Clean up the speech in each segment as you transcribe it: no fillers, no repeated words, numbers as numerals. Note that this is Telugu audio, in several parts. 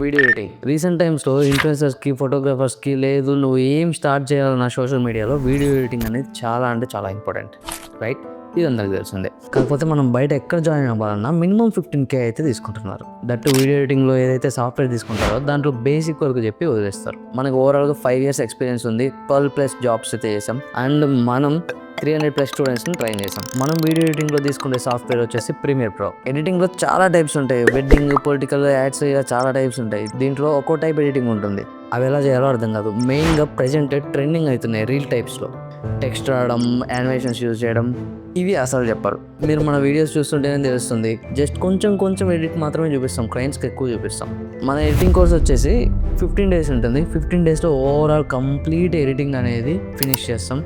వీడియో ఎడిటింగ్ రీసెంట్ టైమ్స్లో ఇన్ఫ్లుయెన్సర్స్కి ఫోటోగ్రాఫర్స్కి లేదు నువ్వు ఏం స్టార్ట్ చేయాలన్న సోషల్ మీడియాలో వీడియో ఎడిటింగ్ అనేది చాలా అంటే చాలా ఇంపార్టెంట్, రైట్? ఇది అందరికి తెలిసిందే. కాకపోతే మనం బయట ఎక్కడ జాయిన్ అవ్వాలన్నా మినిమం 15K అయితే తీసుకుంటున్నారు. దట్టు వీడియో ఎడిటింగ్లో ఏదైతే సాఫ్ట్వేర్ తీసుకుంటారో దాంట్లో బేసిక్ వరకు చెప్పి వదిలేస్తారు. మనకు ఓవరాల్గా 5 years ఎక్స్పీరియన్స్ ఉంది, 12+ జాబ్స్ అయితే చేసాం అండ్ మనం 300+ స్టూడెంట్స్ని ట్రైన్ చేసాం. మనం వీడియో ఎడిటింగ్లో తీసుకునే సాఫ్ట్వేర్ వచ్చేసి ప్రీమియర్ ప్రో. ఎడిటింగ్లో చాలా టైప్స్ ఉంటాయి, వెడ్డింగ్, పొలిటికల్, యాడ్స్, ఇలా చాలా టైప్స్ ఉంటాయి. దీంట్లో ఒక్కో టైప్ ఎడిటింగ్ ఉంటుంది, అవి ఎలా చేయాలో అర్థం కాదు. మెయిన్గా ప్రెజెంట్ ట్రెండింగ్ అవుతున్నాయి రీల్ టైప్స్లో టెక్స్ట్ రావడం, యానిమేషన్స్ యూజ్ చేయడం, ఇవి అసలు చెప్పరు. మీరు మన వీడియోస్ చూస్తుంటేనే తెలుస్తుంది, జస్ట్ కొంచెం ఎడిట్ మాత్రమే చూపిస్తాం, క్లయింట్స్కి ఎక్కువ చూపిస్తాం. మన ఎడిటింగ్ కోర్స్ వచ్చేసి 15 days ఉంటుంది. 15 daysలో ఓవరాల్ కంప్లీట్ ఎడిటింగ్ అనేది ఫినిష్ చేస్తాం.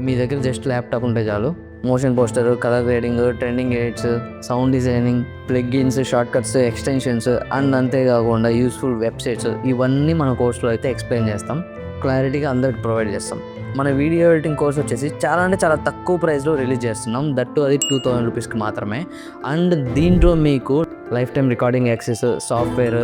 మీ దగ్గర జస్ట్ ల్యాప్టాప్ ఉంటే చాలు. Motion poster, colour grading, trending edits, sound designing, plugins, short cuts, extensions and అంతేకాకుండా యూస్ఫుల్ వెబ్సైట్స్, ఇవన్నీ మన కోర్సులో అయితే ఎక్స్ప్లెయిన్ చేస్తాం, క్లారిటీగా అందరికి ప్రొవైడ్ చేస్తాం. మన వీడియో ఎడిటింగ్ కోర్స్ వచ్చేసి చాలా అంటే చాలా తక్కువ ప్రైస్లో రిలీజ్ చేస్తున్నాం, దట్టు అది 2000 రూపీస్కి మాత్రమే. అండ్ దీంట్లో మీకు life time recording access, software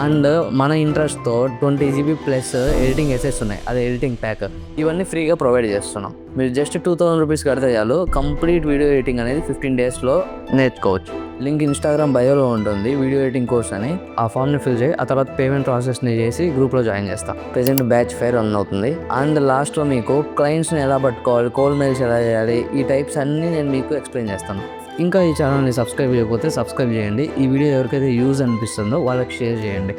and మన ఇంట్రెస్ట్తో 20 GB ప్లస్ ఎడిటింగ్ ఎసెట్స్ ఉన్నాయి, అది ఎడిటింగ్ ప్యాక్, ఇవన్నీ ఫ్రీగా ప్రొవైడ్ చేస్తున్నాం. మీరు జస్ట్ 2000 రూపీస్ కడితే చాలు, కంప్లీట్ వీడియో ఎడిటింగ్ అనేది 15 daysలో నేర్చుకోవచ్చు. లింక్ ఇన్స్టాగ్రామ్ బయోలో ఉంటుంది, వీడియో ఎడిటింగ్ కోర్స్ అని. ఆ ఫామ్ని ఫిల్ చేయి, ఆ తర్వాత పేమెంట్ ప్రాసెస్ని చేసి గ్రూప్లో జాయిన్ చేస్తాం. ప్రెజెంట్ బ్యాచ్ ఫైర్ రన్ అవుతుంది అండ్ లాస్ట్లో మీకు క్లయింట్స్ని ఎలా పట్టుకోవాలి, కోల్డ్ మెయిల్స్ ఎలా చేయాలి, ఈ టైప్స్ అన్నీ నేను మీకు ఎక్స్ప్లెయిన్ చేస్తాను. ఇంకా ఈ ఛానల్ని సబ్స్క్రైబ్ చేయకపోతే సబ్స్క్రైబ్ చేయండి. ఈ వీడియో ఎవరికైతే యూజ్ అనిపిస్తుందో వాళ్ళకి షేర్ చేయండి.